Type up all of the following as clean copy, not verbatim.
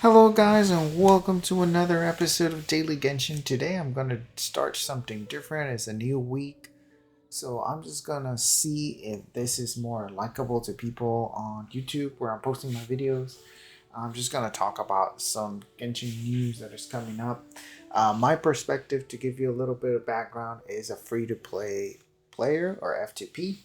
Hello guys and welcome to another episode of Daily Genshin. Today I'm going to start something different. It's a new week. So I'm just going to see if this is more likable to people on YouTube where I'm posting my videos. I'm just going to talk about some Genshin news that is coming up. My perspective, to give you a little bit of background, is a free-to-play player or F2P.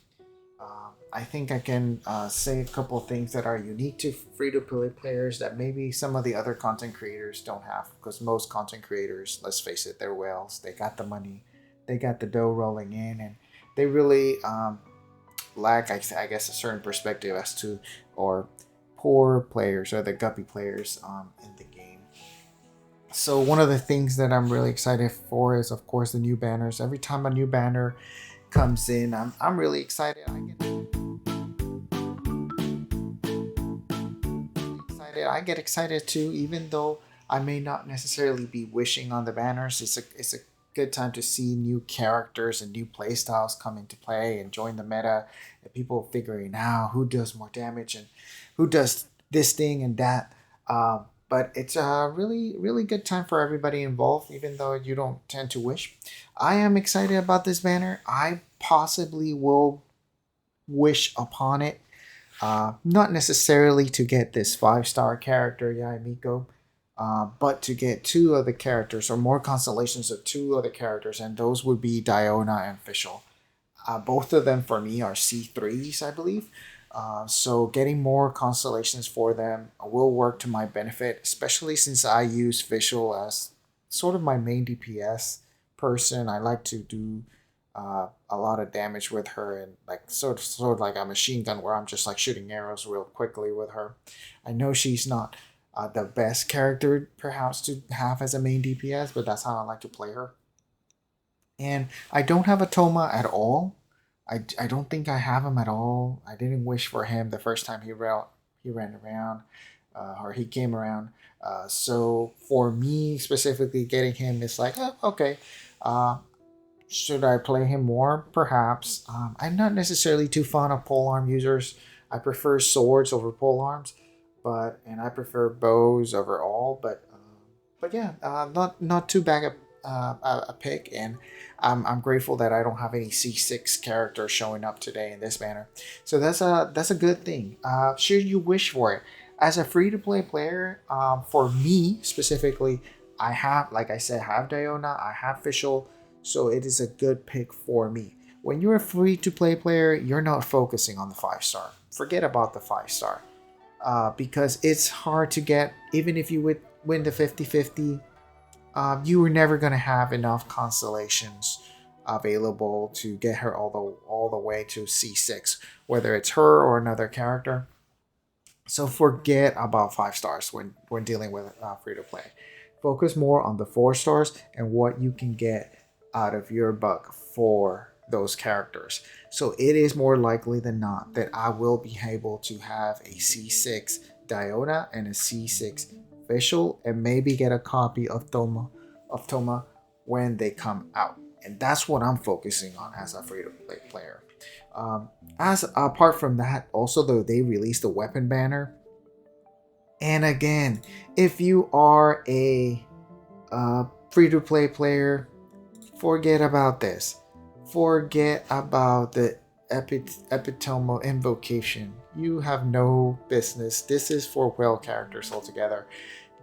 I think I can say a couple of things that are unique to free to play players that maybe some of the other content creators don't have. Because most content creators, let's face it, they're whales. They got the money, they got the dough rolling in, and they really lack, I guess, a certain perspective as to, or poor players or the guppy players in the game. So, one of the things that I'm really excited for is, of course, the new banners. Every time a new banner comes in, I'm really excited. I get excited too, even though I may not necessarily be wishing on the banners. It's a good time to see new characters and new playstyles come into play and join the meta, and people figuring out who does more damage and who does this thing and that. But it's a really good time for everybody involved, even though you don't tend to wish. I am excited about this banner. I possibly will wish upon it, not necessarily to get this 5-star character, Yae Miko, but to get two other characters or more constellations of two other characters, and those would be Diona and Fischl. Both of them for me are C3s, I believe. So getting more constellations for them will work to my benefit, especially since I use Fischl as sort of my main DPS person. I like to do a lot of damage with her, and like sort of like a machine gun where I'm just like shooting arrows real quickly with her. I know she's not the best character perhaps to have as a main DPS, but that's how I like to play her. And I don't have a Toma at all. I don't think I have him at all. I didn't wish for him the first time he ran around, or he came around. So for me specifically, getting him is like, oh, okay. Uh, should I play him more? Perhaps. I'm not necessarily too fond of polearm users. I prefer swords over polearms, and I prefer bows over all. But yeah, not too bad a pick, and I'm grateful that I don't have any C6 characters showing up today in this manner. So that's a good thing. Should you wish for it? As a free to play player, for me specifically, I have, like I said, have Diona, I have Fischl, so it is a good pick for me. When you're a free to play player, you're not focusing on the 5-star. Forget about the 5-star, because it's hard to get, even if you would win the 50-50. You were never going to have enough constellations available to get her all the way to C6, whether it's her or another character. So forget about 5 stars when dealing with free to play. Focus more on the 4 stars and what you can get out of your buck for those characters. So it is more likely than not that I will be able to have a C6 Diona and a C6 Fischl, and maybe get a copy of Toma when they come out. And that's what I'm focusing on as a free to play player. As apart from that, also though, they released a weapon banner. And again, if you are a free to play player, forget about this. Forget about the epitomal invocation. You have no business. This is for whale characters altogether.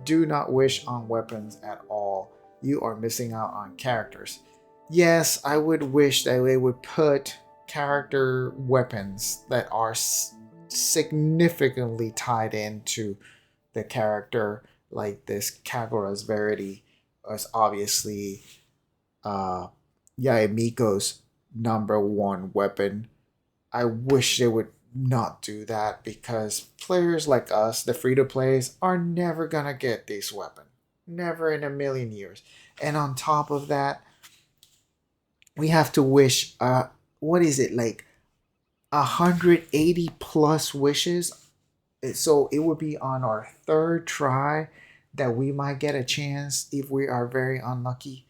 Do not wish on weapons at all. You are missing out on characters. Yes, I would wish that they would put character weapons that are significantly tied into the character, like this Kagura's Verity was obviously uh, Yae Miko's number one weapon. I wish they would not do that, because players like us, the free to plays, are never gonna get this weapon. Never in a million years. And on top of that, we have to wish, what is it, like 180 plus wishes? So it would be on our third try that we might get a chance if we are very unlucky.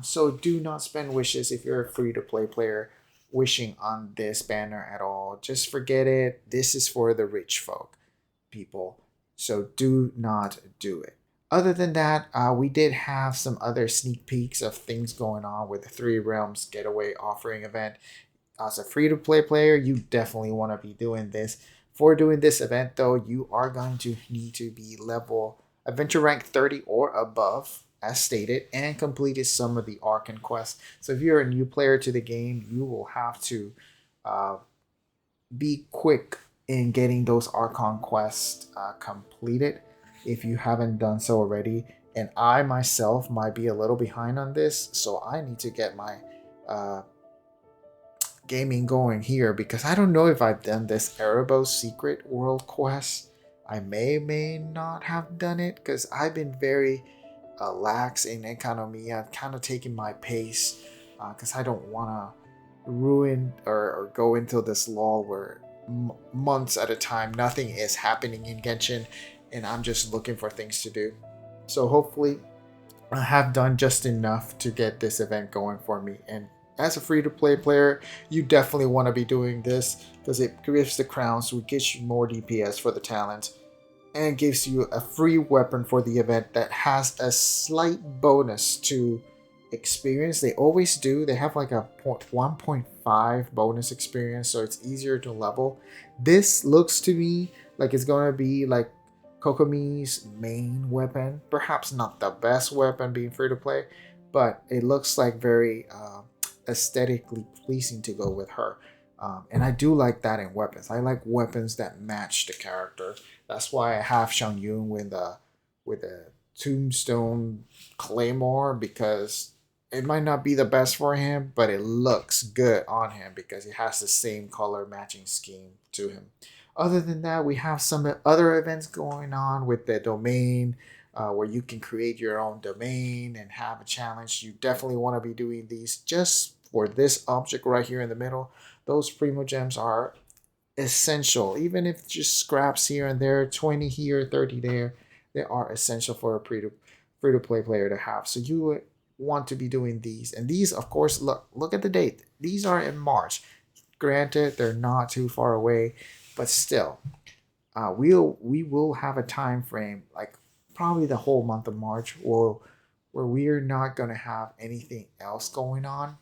So do not spend wishes if you're a free to play player wishing on this banner at all. Just forget it. This is for the rich folk, people. So do not do it. Other than that, we did have some other sneak peeks of things going on with the Three Realms Getaway offering event. As a free to play player, you definitely want to be doing this. For doing this event, though, you are going to need to be level adventure rank 30 or above, as stated, and completed some of the Arcane quests. So if you're a new player to the game, you will have to uh, be quick in getting those Archon quests completed if you haven't done so already. And I myself might be a little behind on this, so I need to get my uh, gaming going here because I don't know if I've done this Erebos Secret World quest. I may not have done it because I've been very lax in economy. I've kind of taken my pace because I don't want to ruin or go into this lull where months at a time nothing is happening in Genshin and I'm just looking for things to do. So hopefully I have done just enough to get this event going for me. And as a free to play player, you definitely want to be doing this because it gives the crowns, so it gives you more DPS for the talent, and gives you a free weapon for the event that has a slight bonus to experience. They always do. They have like a 1.5 bonus experience, so it's easier to level. This looks to me like it's going to be like Kokomi's main weapon. Perhaps not the best weapon being free to play, but it looks like very aesthetically pleasing to go with her. And I do like that in weapons. I like weapons that match the character. That's why I have Shang Yun with a tombstone claymore because it might not be the best for him, but it looks good on him because it has the same color matching scheme to him. Other than that, we have some other events going on with the domain, where you can create your own domain and have a challenge. You definitely want to be doing these just for this object right here in the middle. Those primo gems are essential, even if just scraps here and there, 20 here, 30 there. They are essential for a free to play player to have. So you want to be doing these, and these, of course, look at the date. These are in March. Granted, they're not too far away, but still, we will have a time frame like probably the whole month of March where we're not gonna have anything else going on.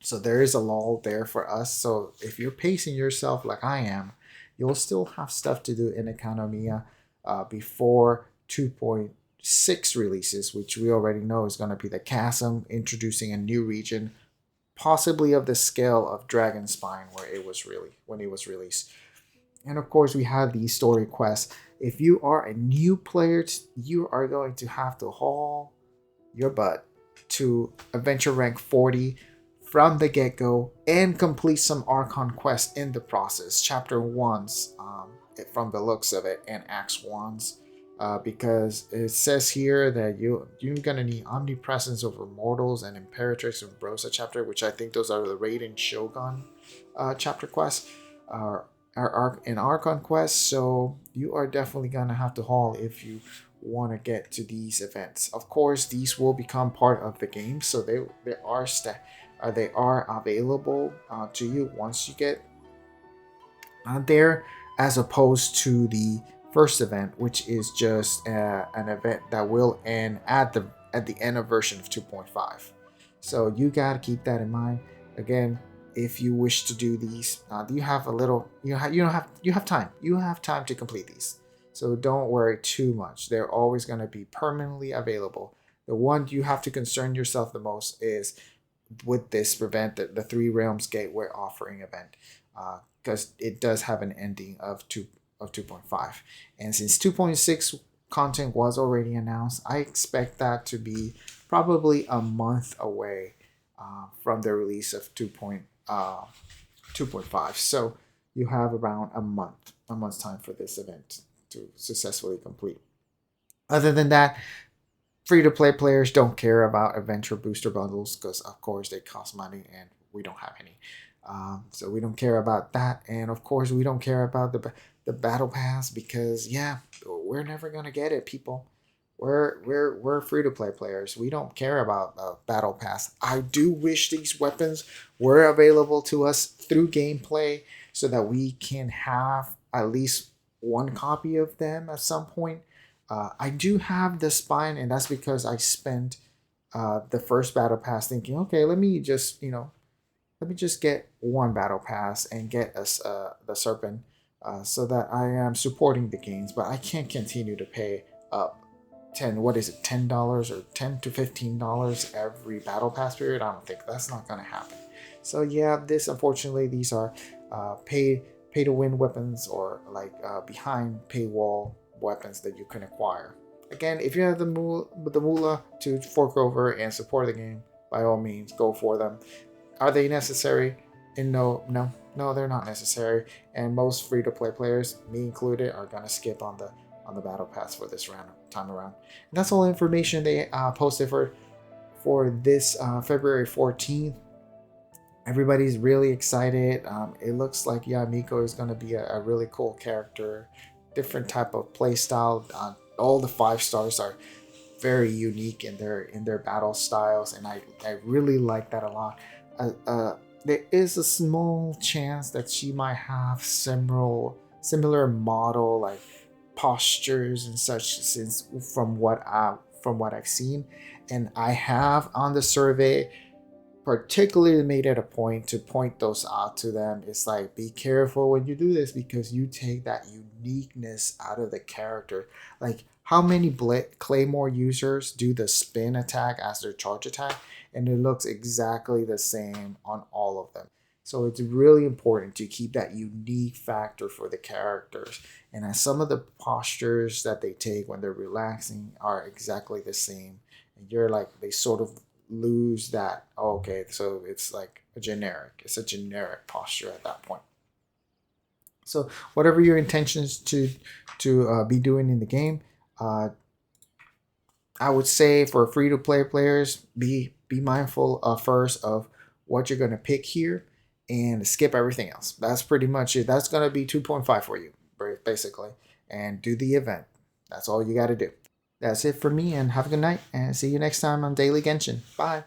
So there is a lull there for us. So if you're pacing yourself like I am, you'll still have stuff to do in Economia before 2.6 releases, which we already know is going to be the Chasm, introducing a new region, possibly of the scale of Dragon Spine, where it was really when it was released. And of course, we have the story quests. If you are a new player, you are going to have to haul your butt to adventure rank 40 from the get-go and complete some Archon quests in the process. Chapter 1s, from the looks of it, and Acts 1s. Because it says here that you're gonna need omnipresence over mortals and Imperatrix and Brosa chapter, which I think those are the Raiden Shogun chapter quests. Are in Archon quests, so you are definitely gonna have to haul if you want to get to these events. Of course, these will become part of the game, so they are available to you once you get there, as opposed to the first event, which is just an event that will end at the end of version of 2.5. So you gotta keep that in mind. Again, if you wish to do these, you have a little, you have time. You have time to complete these. So don't worry too much. They're always going to be permanently available. The one you have to concern yourself the most is with this event, the Three Realms Gateway offering event, because it does have an ending of 2.5, and since 2.6 content was already announced, I expect that to be probably a month away from the release of 2.5. So you have around a month's time for this event to successfully complete. Other than that, free to play players don't care about adventure booster bundles because, of course, they cost money and we don't have any. So we don't care about that, and of course, we don't care about the battle pass because we're never gonna get it, people. We're free to play players. We don't care about battle pass. I do wish these weapons were available to us through gameplay so that we can have at least one copy of them at some point. I do have the spine, and that's because I spent the first battle pass thinking, okay, let me just get one battle pass and get us the serpent, so that I am supporting the games. But I can't continue to pay up $10 or $10 to $15 every battle pass period. I don't think that's not gonna happen. So yeah, this unfortunately these are pay to win weapons, or like behind paywall weapons that you can acquire. Again, if you have the moolah to fork over and support the game, by all means, go for them. Are they necessary? And no, they're not necessary. And most free-to-play players, me included, are gonna skip on the battle pass for this time around. And that's all the information they posted for this February 14th. Everybody's really excited. It looks like Yae Miko is going to be a really cool character, different type of play style. All the 5 stars are very unique in their battle styles, and I really like that a lot. There is a small chance that she might have similar model like postures and such, since from what I've seen, and I have on the survey particularly made it a point to point those out to them. It's like, be careful when you do this, because you take that uniqueness out of the character. Like, how many Claymore users do the spin attack as their charge attack, and it looks exactly the same on all of them. So it's really important to keep that unique factor for the characters. And as some of the postures that they take when they're relaxing are exactly the same, and you're like, they sort of lose that. Oh, okay, so it's like it's a generic posture at that point. So whatever your intentions to be doing in the game, I would say for free to play players, be mindful first of what you're going to pick here, and skip everything else. That's pretty much it. That's going to be 2.5 for you, basically, and do the event. That's all you got to do. That's it for me, and have a good night, and see you next time on Daily Genshin. Bye.